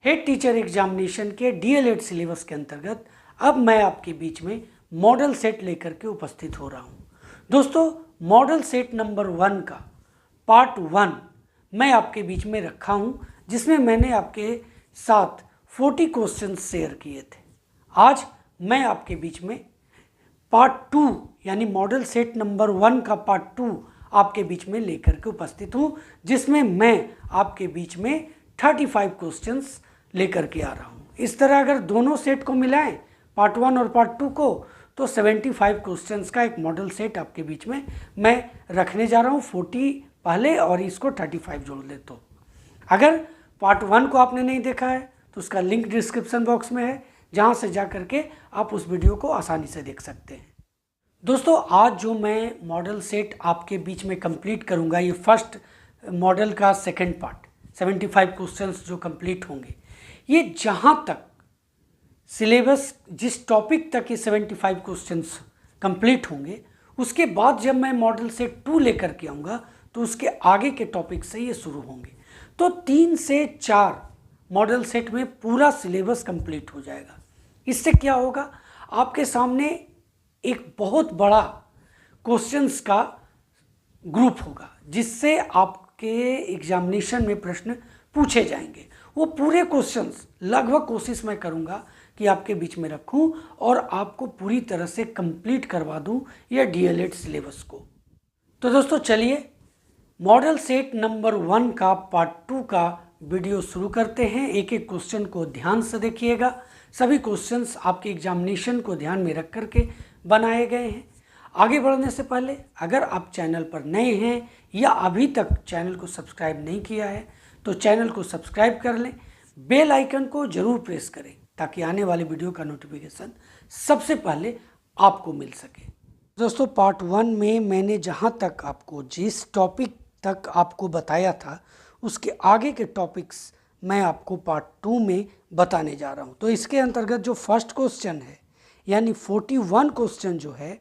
Head teacher examination के DElEd syllabus के अंतर्गत अब मैं आपके बीच में मॉडल सेट लेकर के उपस्थित हो रहा हूँ। दोस्तों, मॉडल सेट नंबर 1 का पार्ट 1 मैं आपके बीच में रखा हूँ, जिसमें मैंने आपके साथ 40 क्वेश्चंस शेयर किए थे। आज मैं आपके बीच में पार्ट 2 यानी मॉडल सेट नंबर 1 का पार्ट 2 आपके बीच में लेकर के उपस्थित हूँ, जिसमें मैं आपके बीच में 35 क्वेश्चंस लेकर के आ रहा हूँ। इस तरह अगर दोनों सेट को मिलाएं, पार्ट 1 और पार्ट 2 को, तो 75 क्वेश्चंस का एक मॉडल सेट आपके बीच में मैं रखने जा रहा हूँ। 40 पहले और इसको 35 जोड़ ले। तो अगर पार्ट 1 को आपने नहीं देखा है तो उसका लिंक डिस्क्रिप्शन बॉक्स में है, जहाँ से जा करके आप उस वीडियो को आसानी से देख सकते हैं। दोस्तों, आज जो मैं मॉडल सेट आपके बीच में कंप्लीट करूँगा, ये फर्स्ट मॉडल का सेकेंड पार्ट 75 क्वेश्चंस जो कंप्लीट होंगे, ये जहाँ तक सिलेबस जिस टॉपिक तक ये 75 क्वेश्चंस कंप्लीट होंगे, उसके बाद जब मैं मॉडल सेट 2 लेकर के आऊँगा तो उसके आगे के टॉपिक से ये शुरू होंगे। तो 3 से 4 मॉडल सेट में पूरा सिलेबस कंप्लीट हो जाएगा। इससे क्या होगा, आपके सामने एक बहुत बड़ा क्वेश्चंस का ग्रुप होगा, जिससे आपके एग्जामिनेशन में प्रश्न पूछे जाएंगे। वो पूरे क्वेश्चंस लगभग कोशिश मैं करूंगा कि आपके बीच में रखूं और आपको पूरी तरह से कंप्लीट करवा दूं यह डीएलएड सिलेबस को। तो दोस्तों, चलिए मॉडल सेट नंबर 1 का पार्ट 2 का वीडियो शुरू करते हैं। एक एक क्वेश्चन को ध्यान से देखिएगा। सभी क्वेश्चंस आपके एग्जामिनेशन को ध्यान में रख करके बनाए गए हैं। आगे बढ़ने से पहले अगर आप चैनल पर नए हैं या अभी तक चैनल को सब्सक्राइब नहीं किया है तो चैनल को सब्सक्राइब कर लें, बेल आइकन को जरूर प्रेस करें ताकि आने वाली वीडियो का नोटिफिकेशन सबसे पहले आपको मिल सके। दोस्तों, पार्ट 1 में मैंने जहां तक आपको जिस टॉपिक तक आपको बताया था, उसके आगे के टॉपिक्स मैं आपको पार्ट 2 में बताने जा रहा हूं। तो इसके अंतर्गत जो फर्स्ट क्वेश्चन है यानी 41 क्वेश्चन जो है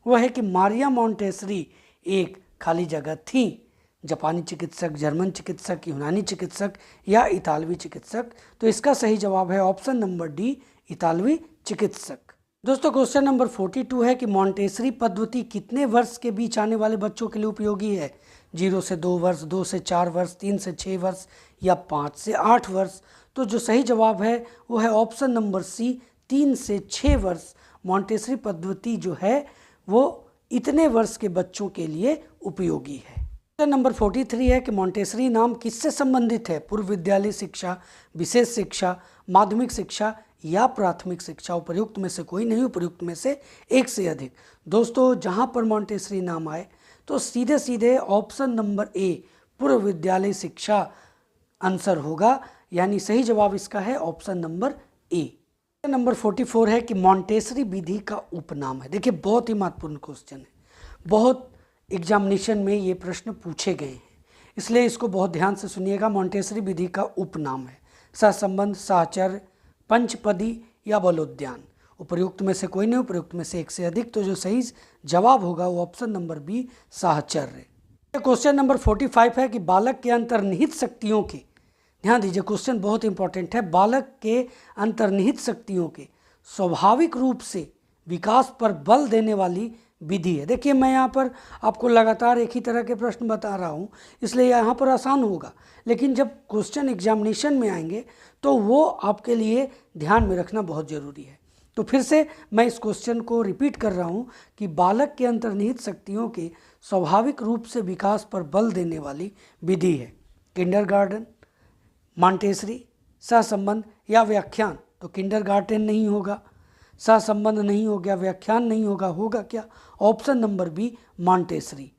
वह है कि मारिया मोंटेसरी एक खाली जगह थी। जापानी चिकित्सक, जर्मन चिकित्सक, यूनानी चिकित्सक या इतालवी चिकित्सक। तो इसका सही जवाब है ऑप्शन नंबर डी, इतालवी चिकित्सक। दोस्तों, क्वेश्चन नंबर 42 है कि मोंटेसरी पद्धति कितने वर्ष के बीच आने वाले बच्चों के लिए उपयोगी है? 0 से 2 वर्ष, 2 से 4 वर्ष, 3 से 6 वर्ष या 5 से 8 वर्ष। तो जो सही जवाब है वो है ऑप्शन नंबर सी, 3 से 6 वर्ष। मोंटेसरी पद्धति जो है वो इतने वर्ष के बच्चों के लिए उपयोगी है। क्वेश्चन नंबर 43 है कि मोंटेसरी नाम किससे संबंधित है? पूर्व विद्यालय शिक्षा, विशेष शिक्षा, माध्यमिक शिक्षा या प्राथमिक शिक्षा। उपयुक्त में से कोई नहीं, उपयुक्त में से एक से अधिक। दोस्तों, जहां पर मोंटेसरी नाम आए तो सीधे सीधे ऑप्शन नंबर ए, पूर्व विद्यालय शिक्षा आंसर होगा, यानी सही जवाब इसका है option number A. Question number 44 है कि मोंटेसरी विधि का उपनाम है। देखिए, बहुत ही महत्वपूर्ण क्वेश्चन है, बहुत एग्जामिनेशन में ये प्रश्न पूछे गए हैं, इसलिए इसको बहुत ध्यान से सुनिएगा। मोंटेसरी विधि का उपनाम है सहसंबंध, साहचर्य, पंचपदी या बलोद्यान। उपयुक्त में से कोई नहीं, उपयुक्त में से एक से अधिक। तो जो सही जवाब होगा वो ऑप्शन नंबर बी, साहचर्य। क्वेश्चन नंबर 45 है कि बालक के अंतर्निहित शक्तियों के, ध्यान दीजिए क्वेश्चन बहुत इंपॉर्टेंट है, बालक के अंतर्निहित शक्तियों के स्वाभाविक रूप से विकास पर बल देने वाली विधि है। देखिए, मैं यहाँ पर आपको लगातार एक ही तरह के प्रश्न बता रहा हूँ, इसलिए यहाँ पर आसान होगा, लेकिन जब क्वेश्चन एग्जामिनेशन में आएंगे तो वो आपके लिए ध्यान में रखना बहुत ज़रूरी है। तो फिर से मैं इस क्वेश्चन को रिपीट कर रहा हूँ कि बालक के अंतर्निहित शक्तियों के स्वाभाविक रूप से विकास पर बल देने वाली विधि है किंडरगार्टन, मोंटेसरी, सहसंबंध या व्याख्यान। तो किंडरगार्टन नहीं होगा, सहसंबंध नहीं हो गया, व्याख्यान नहीं होगा, होगा क्या? Option number B, Montessori.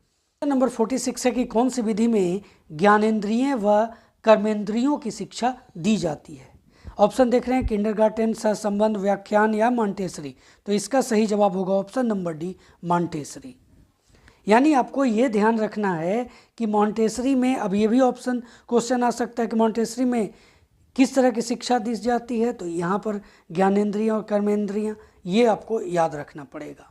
Number 46 है कि कौन सी विधि में ज्ञानेंद्रिय व कर्मेंद्रियों की शिक्षा दी जाती है? ऑप्शन देख रहे हैं, किंडरगार्टन, सहसंबंध, व्याख्यान या मोंटेसरी। तो इसका सही जवाब होगा ऑप्शन नंबर डी, मोंटेसरी। यानी आपको ये ध्यान रखना है कि मोंटेसरी में, अब ये भी ऑप्शन क्वेश्चन आ सकता है कि मोंटेसरी में किस तरह की शिक्षा दी जाती है। तो यहाँ पर ज्ञानेंद्रियाँ और कर्मेंद्रियाँ, ये आपको याद रखना पड़ेगा।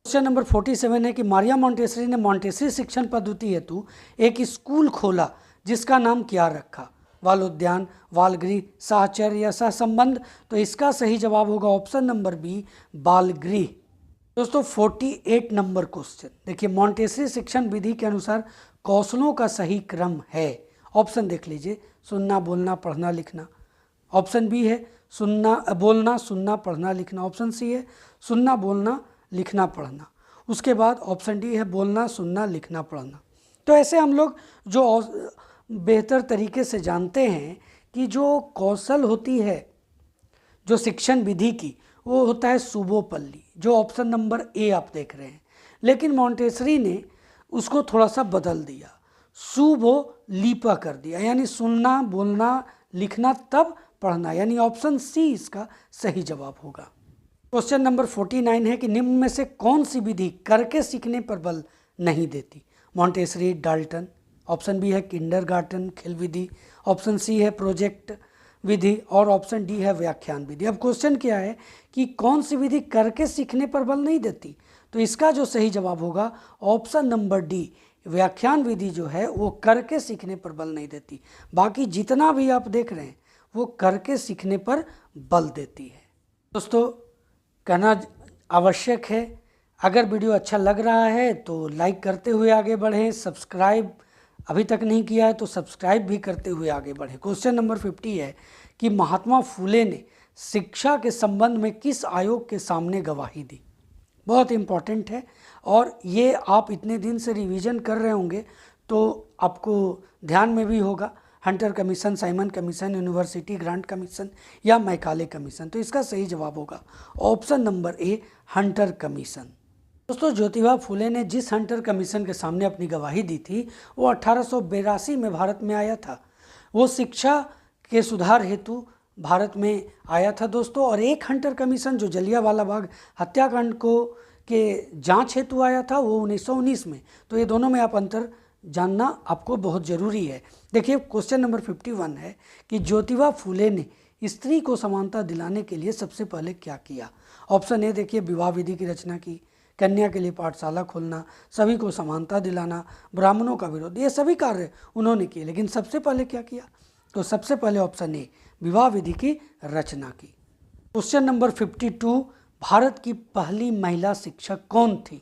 क्वेश्चन नंबर 47 है कि मारिया मोंटेसरी ने मोंटेसरी शिक्षण पद्धति हेतु एक स्कूल खोला, जिसका नाम क्या रखा? वालोद्यान, वालगृह, साहचर्य या सहसंबंध। तो इसका सही जवाब होगा ऑप्शन नंबर बी, बालगृह। दोस्तों 48 नंबर क्वेश्चन देखिए, मॉन्टेसरी शिक्षण विधि के अनुसार कौशलों का सही क्रम है। ऑप्शन देख लीजिए, सुनना, बोलना, पढ़ना, लिखना। ऑप्शन बी है बोलना, सुनना, पढ़ना, लिखना। ऑप्शन सी है सुनना, बोलना, लिखना, पढ़ना। उसके बाद ऑप्शन डी है बोलना, सुनना, लिखना, पढ़ना। तो ऐसे हम लोग जो बेहतर तरीके से जानते हैं कि जो कौशल होती है जो शिक्षण विधि की, वो होता है सुबोपल्ली, जो ऑप्शन नंबर ए आप देख रहे हैं। लेकिन मॉन्टेसरी ने उसको थोड़ा सा बदल दिया, सुबो लीपा कर दिया, यानी सुनना, बोलना, लिखना, तब पढ़ना, यानी ऑप्शन सी इसका सही जवाब होगा। क्वेश्चन नंबर 49 है कि निम्न में से कौन सी विधि करके सीखने पर बल नहीं देती? Montessori, Dalton. ऑप्शन बी है किंडरगार्टन, खेल विधि। ऑप्शन सी है प्रोजेक्ट विधि और ऑप्शन डी है व्याख्यान विधि। अब क्वेश्चन क्या है कि कौन सी विधि करके सीखने पर बल नहीं देती? तो इसका जो सही जवाब होगा ऑप्शन नंबर डी, व्याख्यान विधि जो है वो करके सीखने पर बल नहीं देती। बाकी जितना भी आप देख रहे हैं वो करके सीखने पर बल देती है। दोस्तों कहना आवश्यक है, अगर वीडियो अच्छा लग रहा है तो लाइक करते हुए आगे बढ़ें, सब्सक्राइब अभी तक नहीं किया है तो सब्सक्राइब भी करते हुए आगे बढ़ें। क्वेश्चन नंबर 50 है कि महात्मा फुले ने शिक्षा के संबंध में किस आयोग के सामने गवाही दी? बहुत इम्पॉर्टेंट है और ये आप इतने दिन से रिवीजन कर रहे होंगे तो आपको ध्यान में भी होगा। Hunter commission, Simon commission, university grant commission या मैकाले कमीशन। तो इसका सही जवाब होगा option number A, Hunter commission. दोस्तों ज्योतिबा फुले ने जिस हंटर कमीशन के सामने अपनी गवाही दी थी वो 1882 में भारत में आया था। वो शिक्षा के सुधार हेतु भारत में आया था दोस्तों। और एक हंटर कमीशन जो जलियांवाला बाग हत्याकांड को के जांच हेतु आया था वो 1919 में। तो ये दोनों में आप अंतर जानना आपको बहुत ज़रूरी है। देखिए क्वेश्चन नंबर 51 है कि ज्योतिबा फुले ने स्त्री को समानता दिलाने के लिए सबसे पहले क्या किया? ऑप्शन ए देखिए, विवाह विधि की रचना की, कन्या के लिए पाठशाला खोलना, सभी को समानता दिलाना, ब्राह्मणों का विरोध, ये सभी कार्य उन्होंने किए। लेकिन सबसे पहले क्या किया? तो सबसे पहले ऑप्शन ए, विवाह विधि की रचना की। क्वेश्चन नंबर 52, भारत की पहली महिला शिक्षक कौन थी?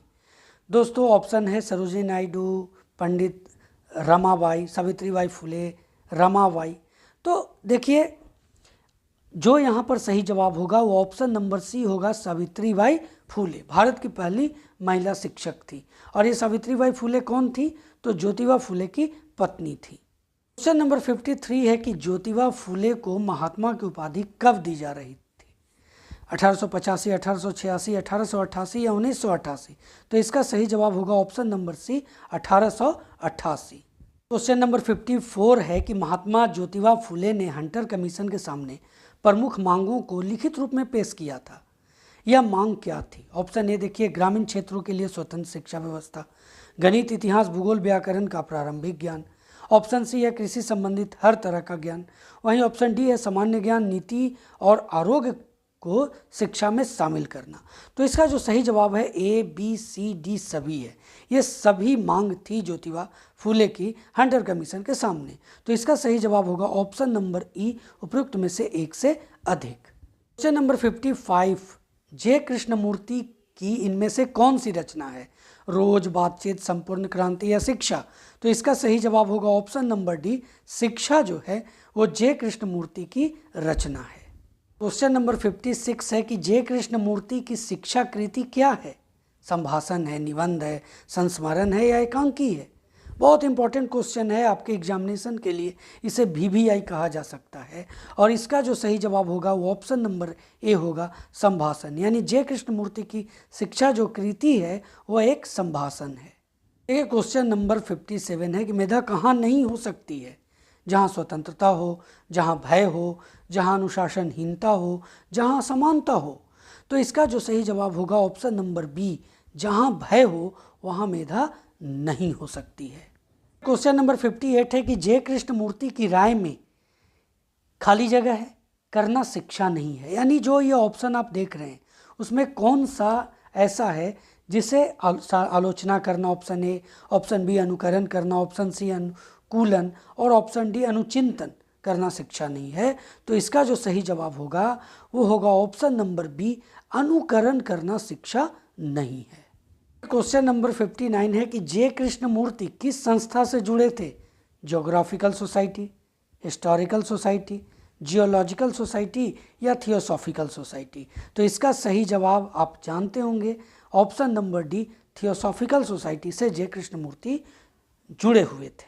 दोस्तों ऑप्शन है सरोजिनी नायडू, पंडित रमाबाई, सावित्रीबाई फुले, रमाबाई। तो देखिए जो यहाँ पर सही जवाब होगा वो ऑप्शन नंबर सी होगा, सावित्रीबाई फुले भारत की पहली महिला शिक्षक थी। और ये सावित्रीबाई फुले कौन थी? तो ज्योतिबा फुले की पत्नी थी। क्वेश्चन नंबर 53 है कि ज्योतिबा फुले को महात्मा की उपाधि कब दी जा रही थी? 1885, 1886, 1888 या 1988? तो इसका सही जवाब होगा option number C, 1888। Question number 54 है कि महात्मा ज्योतिबा फुले ने हंटर कमीशन के सामने प्रमुख मांगों को लिखित रूप में पेश किया था। यह मांग क्या थी? ऑप्शन ए देखिए, ग्रामीण क्षेत्रों के लिए स्वतंत्र शिक्षा व्यवस्था, गणित, इतिहास, भूगोल, व्याकरण का प्रारंभिक ज्ञान। ऑप्शन सी है कृषि संबंधित हर तरह का ज्ञान। वहीं ऑप्शन डी है सामान्य ज्ञान, नीति और आरोग्य को शिक्षा में शामिल करना। तो इसका जो सही जवाब है ए, बी, सी, डी सभी है। ये सभी मांग थी ज्योतिबा फुले की हंटर कमीशन के सामने। तो इसका सही जवाब होगा ऑप्शन नंबर ई, उपयुक्त में से एक से अधिक। क्वेश्चन नंबर 55, जे कृष्णमूर्ति की इनमें से कौन सी रचना है? रोज, बातचीत, संपूर्ण क्रांति या शिक्षा? तो इसका सही जवाब होगा ऑप्शन नंबर डी, शिक्षा जो है वो जे कृष्णमूर्ति की रचना है। क्वेश्चन नंबर 56 है कि जे कृष्णमूर्ति की शिक्षा कृति क्या है? संभाषण है, निबंध है, संस्मरण है या एकांकी है? बहुत इंपॉर्टेंट क्वेश्चन है आपके एग्जामिनेशन के लिए, इसे VVI कहा जा सकता है। और इसका जो सही जवाब होगा वो ऑप्शन नंबर ए होगा, संभाषण। यानी जे कृष्णमूर्ति की शिक्षा जो कृति है वह एक संभाषण है। एक क्वेश्चन नंबर 57 है कि मेधा कहाँ नहीं हो सकती है? जहाँ स्वतंत्रता हो, जहाँ भय हो, जहाँ अनुशासनहीनता हो, जहाँ असमानता हो। तो इसका जो सही जवाब होगा ऑप्शन नंबर बी, जहाँ भय हो वहाँ मेधा नहीं हो सकती है। क्वेश्चन नंबर 58 है कि जे कृष्णमूर्ति की राय में खाली जगह है, करना शिक्षा नहीं है। यानी जो ये ऑप्शन आप देख रहे हैं उसमें कौन सा ऐसा है जिसे आलोचना करना? ऑप्शन ए, ऑप्शन बी अनुकरण करना, ऑप्शन सी अनुकूलन और ऑप्शन डी अनुचिंतन। करना शिक्षा नहीं है। तो इसका जो सही जवाब होगा वो होगा ऑप्शन नंबर बी, अनुकरण करना शिक्षा नहीं है। क्वेश्चन नंबर 59 है कि जे कृष्णमूर्ति किस संस्था से जुड़े थे? Geographical society, historical society, geological society या थियोसॉफिकल सोसाइटी? तो इसका सही जवाब आप जानते होंगे, option number D, theosophical society से जे कृष्णमूर्ति जुड़े हुए थे।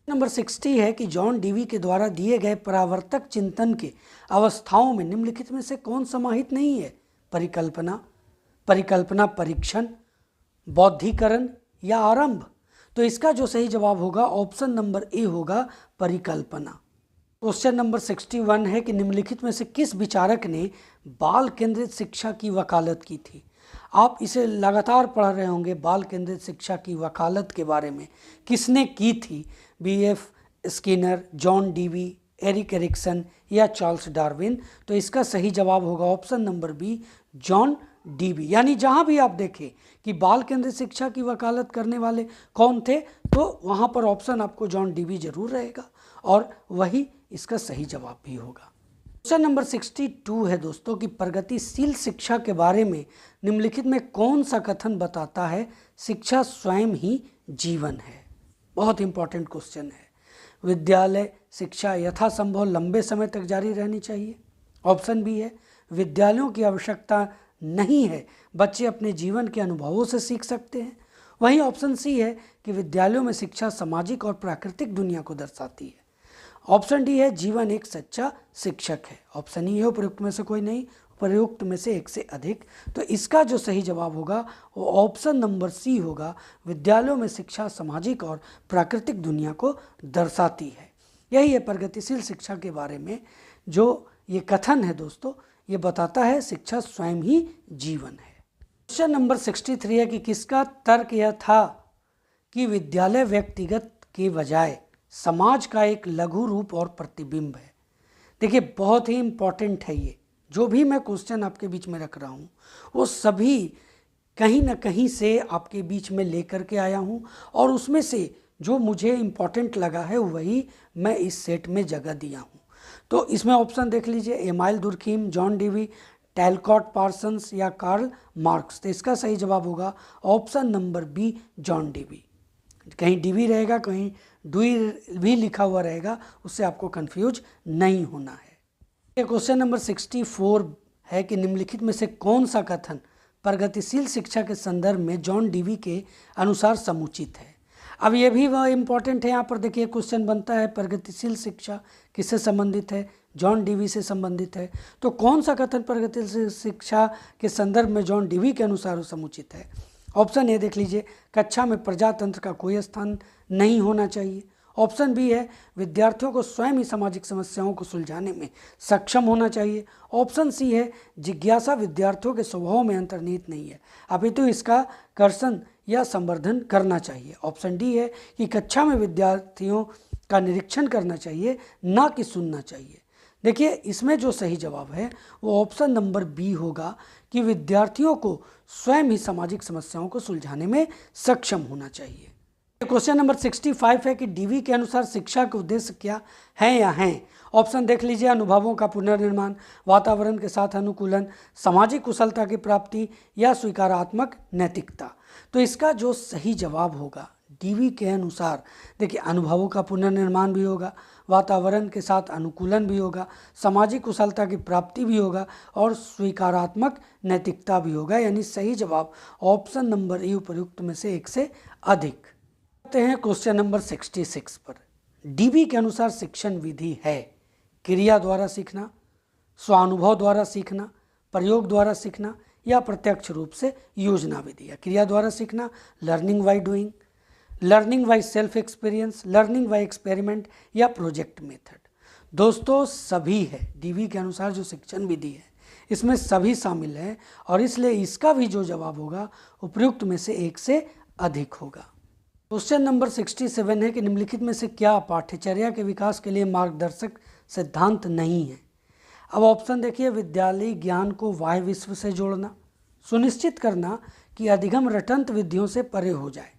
नंबर 60 है कि जॉन डीवी के द्वारा दिए गए परावर्तक चिंतन के अवस्थाओं में निम्नलिखित में से कौन समाहित नहीं है? परिकल्पना, परिकल्पना परीक्षण, बौद्धिकरण या आरंभ? तो इसका जो सही जवाब होगा ऑप्शन नंबर ए होगा, परिकल्पना। क्वेश्चन नंबर 61 है कि निम्नलिखित में से किस विचारक ने बाल केंद्रित शिक्षा की वकालत की थी? आप इसे लगातार पढ़ रहे होंगे, बाल केंद्रित शिक्षा की वकालत के बारे में किसने की थी? BF Skinner, John Dewey, Erik Erikson या चार्ल्स डार्विन? तो इसका सही जवाब होगा option number B, John Dewey. यानी जहाँ भी आप देखें कि बाल केंद्रित शिक्षा की वकालत करने वाले कौन थे, तो वहाँ पर ऑप्शन आपको जॉन डीवी जरूर रहेगा और वही इसका सही जवाब भी होगा। क्वेश्चन नंबर 62 है दोस्तों कि प्रगतिशील शिक्षा के बारे में निम्नलिखित में कौन सा कथन बताता है शिक्षा स्वयं ही जीवन है? बहुत इंपॉर्टेंट क्वेश्चन है। विद्यालय शिक्षा यथासंभव लंबे समय तक जारी रहनी चाहिए। ऑप्शन बी है विद्यालयों की आवश्यकता नहीं है, बच्चे अपने जीवन के अनुभवों से सीख सकते हैं। वहीं ऑप्शन सी है कि विद्यालयों में शिक्षा सामाजिक और प्राकृतिक दुनिया को दर्शाती है। ऑप्शन डी है जीवन एक सच्चा शिक्षक है। ऑप्शन ई है उपयुक्त में से कोई नहीं, उपयुक्त में से एक से अधिक। तो इसका जो सही जवाब होगा वो ऑप्शन नंबर सी होगा, विद्यालयों में शिक्षा सामाजिक और प्राकृतिक दुनिया को दर्शाती है। यही है प्रगतिशील शिक्षा के बारे में जो ये कथन है दोस्तों, ये बताता है शिक्षा स्वयं ही जीवन है। क्वेश्चन नंबर 63 है कि किसका तर्क यह था कि विद्यालय व्यक्तिगत के बजाय समाज का एक लघु रूप और प्रतिबिंब है? देखिए बहुत ही इम्पॉर्टेंट है ये, जो भी मैं क्वेश्चन आपके बीच में रख रहा हूँ वो सभी कहीं ना कहीं से आपके बीच में लेकर के आया हूँ और उसमें से जो मुझे इम्पॉर्टेंट लगा है वही मैं इस सेट में जगह दिया हूँ। तो इसमें ऑप्शन देख लीजिए, Emile Durkheim, John Dewey, Talcott Parsons या कार्ल मार्क्स? तो इसका सही जवाब होगा option number B, John Dewey. कहीं डीवी रहेगा, कहीं डुई भी लिखा हुआ रहेगा, उससे आपको कंफ्यूज नहीं होना है। क्वेश्चन नंबर 64 है कि निम्नलिखित में से कौन सा कथन प्रगतिशील शिक्षा के संदर्भ में जॉन डीवी के अनुसार समुचित है? अब ये भी वह इम्पॉर्टेंट है। यहाँ पर देखिए क्वेश्चन बनता है प्रगतिशील शिक्षा किससे संबंधित है? जॉन डीवी से संबंधित है। तो कौन सा कथन प्रगतिशील शिक्षा के संदर्भ में जॉन डीवी के अनुसार समुचित है? ऑप्शन ए देख लीजिए, कक्षा में प्रजातंत्र का कोई स्थान नहीं होना चाहिए। ऑप्शन बी है विद्यार्थियों को स्वयं ही सामाजिक समस्याओं को सुलझाने में सक्षम होना चाहिए। ऑप्शन सी है जिज्ञासा विद्यार्थियों के स्वभाव में अंतर्निहित नहीं है, अपितु इसका कर्षण या संवर्धन करना चाहिए। ऑप्शन डी है कि कक्षा में विद्यार्थियों का निरीक्षण करना चाहिए, ना कि सुनना चाहिए। देखिए इसमें जो सही जवाब है वो ऑप्शन नंबर बी होगा कि विद्यार्थियों को स्वयं ही सामाजिक समस्याओं को सुलझाने में सक्षम होना चाहिए। क्वेश्चन नंबर 65 है कि डीवी के अनुसार शिक्षा के उद्देश्य क्या है या हैं? ऑप्शन देख लीजिए, अनुभवों का पुनर्निर्माण, वातावरण के साथ अनुकूलन, सामाजिक कुशलता की प्राप्ति या स्वीकारात्मक नैतिकता? तो इसका जो सही जवाब होगा डीवी के अनुसार, देखिए अनुभवों का पुनर्निर्माण भी होगा, वातावरण के साथ अनुकूलन भी होगा, सामाजिक कुशलता की प्राप्ति भी होगा और स्वीकारात्मक नैतिकता भी होगा। यानी सही जवाब ऑप्शन नंबर ए उपयुक्त में से एक से अधिक। आते हैं क्वेश्चन नंबर 66 पर। डीवी के अनुसार शिक्षण विधि है क्रिया द्वारा सीखना, स्वानुभव द्वारा सीखना, प्रयोग द्वारा सीखना या प्रत्यक्ष रूप से योजना विधि? या क्रिया द्वारा सीखना, learning by doing, learning by self experience, learning by experiment या प्रोजेक्ट मेथड? दोस्तों सभी है, डीवी के अनुसार जो शिक्षण विधि है इसमें सभी शामिल है और इसलिए इसका भी जो जवाब होगा उपयुक्त में से एक से अधिक होगा। क्वेश्चन नंबर 67 है कि निम्नलिखित में से क्या पाठ्यचर्या के विकास के लिए मार्गदर्शक सिद्धांत नहीं है? अब ऑप्शन देखिए, विद्यालयी ज्ञान को बाह्य विश्व से जोड़ना, सुनिश्चित करना कि अधिगम रटंत विधियों से परे हो जाए,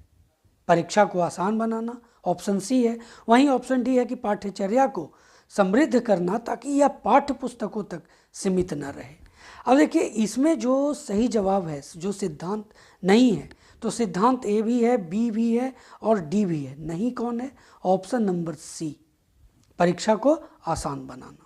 परीक्षा को आसान बनाना, ऑप्शन सी है। वहीं ऑप्शन डी है कि पाठ्यचर्या को समृद्ध करना ताकि यह पाठ्य पुस्तकों तक सीमित न रहे। अब देखिए इसमें जो सही जवाब है, जो सिद्धांत नहीं है, तो सिद्धांत ए भी है, बी भी है और डी भी है। नहीं कौन है? ऑप्शन नंबर सी, परीक्षा को आसान बनाना।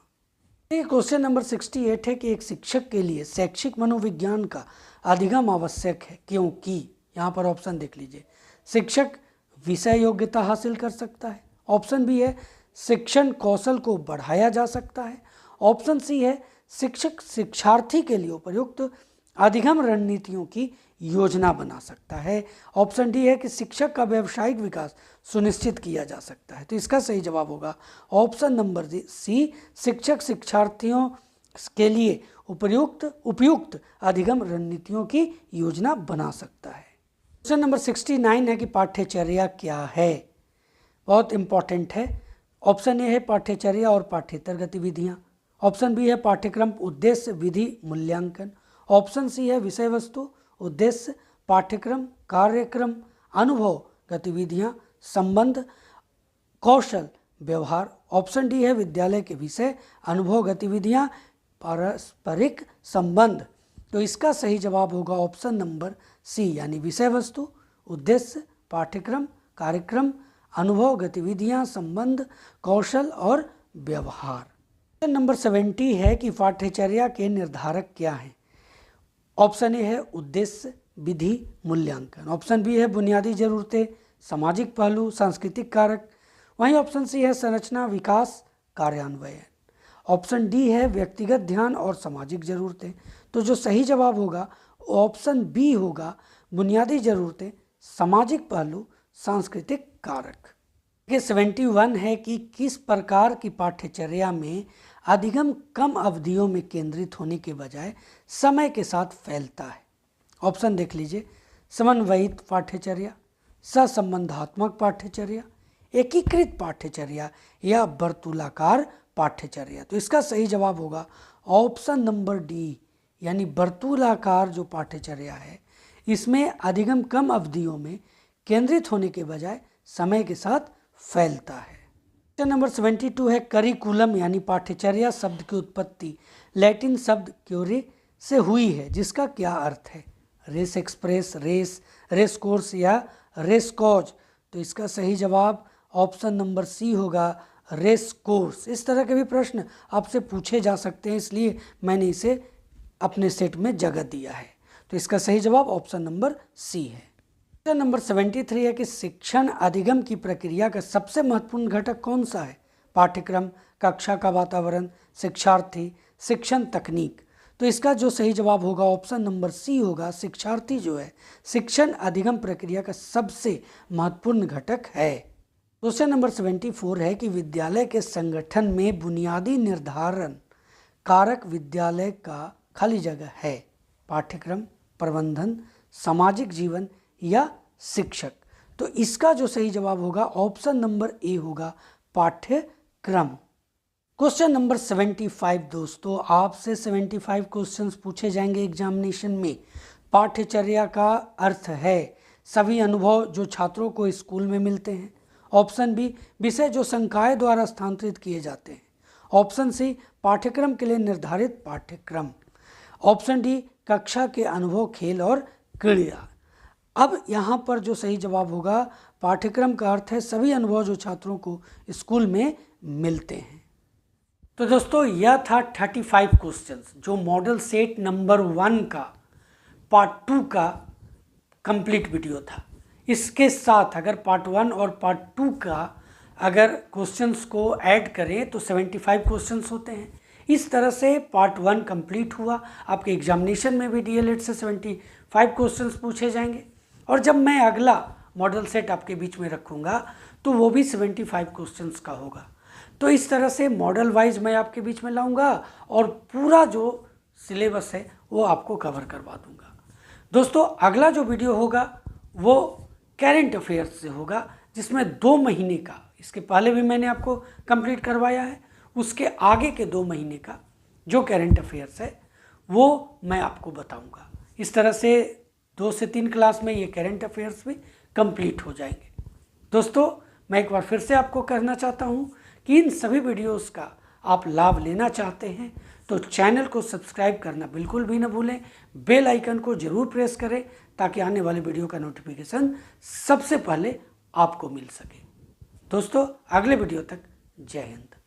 क्वेश्चन नंबर 68 है कि एक शिक्षक के लिए शैक्षिक मनोविज्ञान का अधिगम आवश्यक है क्योंकि, यहाँ पर ऑप्शन देख लीजिए, शिक्षक विषय योग्यता हासिल कर सकता है। ऑप्शन बी है शिक्षण कौशल को बढ़ाया जा सकता है। ऑप्शन सी है शिक्षक शिक्षार्थी के लिए उपयुक्त अधिगम रणनीतियों की योजना बना सकता है। ऑप्शन डी है कि शिक्षक का व्यावसायिक विकास सुनिश्चित किया जा सकता है। तो इसका सही जवाब होगा ऑप्शन नंबर सी, शिक्षक शिक्षार्थियों के लिए उपयुक्त अधिगम रणनीतियों की योजना बना सकता है। क्वेश्चन नंबर 69 है कि पाठ्यचर्या क्या है? बहुत इंपॉर्टेंट है। ऑप्शन ए है पाठ्यचर्या और पाठ्येतर गतिविधियाँ। ऑप्शन बी है पाठ्यक्रम उद्देश्य विधि मूल्यांकन। ऑप्शन सी है विषय वस्तु उद्देश्य पाठ्यक्रम कार्यक्रम अनुभव गतिविधियाँ संबंध कौशल व्यवहार। ऑप्शन डी है विद्यालय के विषय अनुभव गतिविधियाँ पारस्परिक संबंध। तो इसका सही जवाब होगा ऑप्शन नंबर सी, यानी विषय वस्तु उद्देश्य पाठ्यक्रम कार्यक्रम अनुभव गतिविधियाँ संबंध कौशल और व्यवहार। क्वेश्चन नंबर 70 है कि पाठ्यचर्या के निर्धारक क्या हैं? ऑप्शन ए है उद्देश्य विधि मूल्यांकन। ऑप्शन बी है बुनियादी जरूरतें सामाजिक पहलू सांस्कृतिक कारक। वहीं ऑप्शन सी है संरचना विकास कार्यान्वयन। ऑप्शन डी है व्यक्तिगत ध्यान और सामाजिक ज़रूरतें। तो जो सही जवाब होगा ऑप्शन बी होगा बुनियादी ज़रूरतें सामाजिक पहलू सांस्कृतिक कारक। 71 है कि किस प्रकार की पाठ्यचर्या में अधिगम कम अवधियों में केंद्रित होने के बजाय समय के साथ फैलता है? ऑप्शन देख लीजिए, समन्वयित पाठ्यचर्या, सहसंबंधात्मक पाठ्यचर्या, एकीकृत पाठ्यचर्या या वर्तुलाकार पाठ्यचर्या। तो इसका सही जवाब होगा ऑप्शन नंबर डी, यानी वर्तुलाकार जो पाठ्यचर्या है इसमें अधिगम कम अवधियों में केंद्रित होने के बजाय समय के साथ फैलता है। क्वेश्चन नंबर 72 है करिकुलम यानी पाठ्यचर्या शब्द की उत्पत्ति लैटिन शब्द क्योरे से हुई है, जिसका क्या अर्थ है? रेस एक्सप्रेस, रेस कोर्स या रेस कॉज। तो इसका सही जवाब ऑप्शन नंबर सी होगा रेस कोर्स। इस तरह के भी प्रश्न आपसे पूछे जा सकते हैं, इसलिए मैंने इसे अपने सेट में जगह दिया है। तो इसका सही जवाब ऑप्शन नंबर सी है। क्वेश्चन नंबर 73 है कि शिक्षण अधिगम की प्रक्रिया का सबसे महत्वपूर्ण घटक कौन सा है? पाठ्यक्रम, कक्षा का वातावरण, शिक्षार्थी, शिक्षण तकनीक। तो इसका जो सही जवाब होगा ऑप्शन नंबर सी होगा, शिक्षार्थी जो है शिक्षण अधिगम प्रक्रिया का सबसे महत्वपूर्ण घटक है। क्वेश्चन नंबर 74 है कि विद्यालय के संगठन में बुनियादी निर्धारण कारक विद्यालय का खाली जगह है? पाठ्यक्रम, प्रबंधन, सामाजिक जीवन या शिक्षक। तो इसका जो सही जवाब होगा ऑप्शन नंबर ए होगा पाठ्यक्रम। क्वेश्चन नंबर 75 दोस्तों, आपसे 75 क्वेश्चंस पूछे जाएंगे एग्जामिनेशन में। पाठ्यचर्या का अर्थ है सभी अनुभव जो छात्रों को स्कूल में मिलते हैं। ऑप्शन बी विषय जो संकाय द्वारा स्थानांतरित किए जाते हैं। ऑप्शन सी पाठ्यक्रम के लिए निर्धारित पाठ्यक्रम। ऑप्शन डी कक्षा के अनुभव खेल और क्रीड़ा। अब यहाँ पर जो सही जवाब होगा पाठ्यक्रम का अर्थ है सभी अनुभव जो छात्रों को स्कूल में मिलते हैं। तो दोस्तों यह था 35 क्वेश्चंस जो मॉडल सेट नंबर 1 का पार्ट 2 का कंप्लीट वीडियो था। इसके साथ अगर पार्ट 1 और पार्ट 2 का अगर क्वेश्चंस को ऐड करें तो 75 क्वेश्चंस होते हैं। इस तरह से पार्ट 1 कंप्लीट हुआ। आपके एग्जामिनेशन में भी डीएलएड से 75 क्वेश्चंस पूछे जाएंगे और जब मैं अगला मॉडल सेट आपके बीच में रखूँगा तो वो भी 75 क्वेश्चंस का होगा। तो इस तरह से मॉडल वाइज मैं आपके बीच में लाऊंगा और पूरा जो सिलेबस है वो आपको कवर करवा दूंगा। दोस्तों अगला जो वीडियो होगा वो करेंट अफेयर्स से होगा, जिसमें 2 महीने का, इसके पहले भी मैंने आपको कंप्लीट करवाया है, उसके आगे के 2 महीने का जो करेंट अफेयर्स है वो मैं आपको बताऊंगा। इस तरह से 2 से 3 क्लास में ये करेंट अफेयर्स भी कंप्लीट हो जाएंगे। दोस्तों मैं एक बार फिर से आपको कहना चाहता हूँ कि इन सभी वीडियोस का आप लाभ लेना चाहते हैं तो चैनल को सब्सक्राइब करना बिल्कुल भी ना भूलें, बेल आइकन को जरूर प्रेस करें ताकि आने वाले वीडियो का नोटिफिकेशन सबसे पहले आपको मिल सके। दोस्तों अगले वीडियो तक जय हिंद।